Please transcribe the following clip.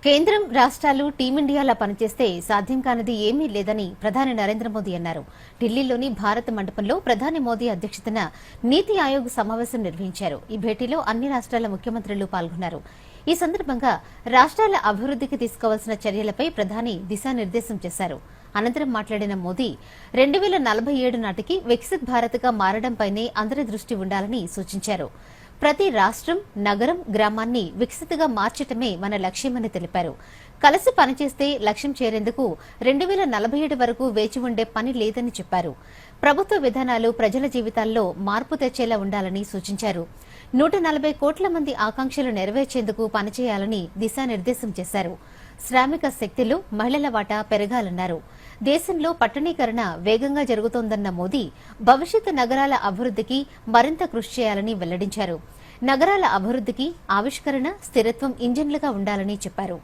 కేంద్రం రాష్ట్రాలు టీమిండియాలా పనిచేస్తే సాధ్యం కానిది ఏమీ లేదని ప్రధాని నరేంద్ర మోదీ అన్నారు. ఢిల్లీలోని భారత మండపంలో ప్రధాని మోదీ అధ్యక్షతన నీతి ఆయోగ్ సమావేశం నిర్వహించారు. ఈ భేటీలో అన్ని రాష్ట్రాల ముఖ్యమంత్రులు పాల్గొన్నారు. ఈ సందర్భంగా రాష్ట్రాల అభివృద్దికి తీసుకోవాల్సిన చర్యలపై ప్రధాని దిశానిర్దేశం చేశారు. అనంతరం మాట్లాడిన మోదీ 2047 నాటికి వికసిత్ భారత్గా మారడంపైనే అందరి దృష్టి ఉండాలని సూచించారు. ప్రతి రాష్ట్రం, నగరం, గ్రామాన్ని వికసితగా మార్చటమే మన లక్ష్యమని తెలిపారు. కలిసి పనిచేస్తే లక్ష్యం చేరేందుకు 2047 వరకు వేచి ఉండే పని లేదని చెప్పారు. ప్రభుత్వ విధానాలు ప్రజల జీవితాల్లో మార్పు తెచ్చేలా ఉండాలని సూచించారు. 140 కోట్ల మంది ఆకాంక్షలు నెరవేర్చేందుకు పనిచేయాలని దిశానిర్దేశం చేశారు. శ్రామిక శక్తిలో మహిళల వాటా పెరగాలన్నారు. దేశంలో పట్టణీకరణ వేగంగా జరుగుతోందన్న మోదీ భవిష్యత్ నగరాల అభివృద్దికి మరింత కృషి చేయాలని వెల్లడించారు. నగరాల అభివృద్దికి ఆవిష్కరణ, స్థిరత్వం ఇంజిన్లుగా ఉండాలని చెప్పారు.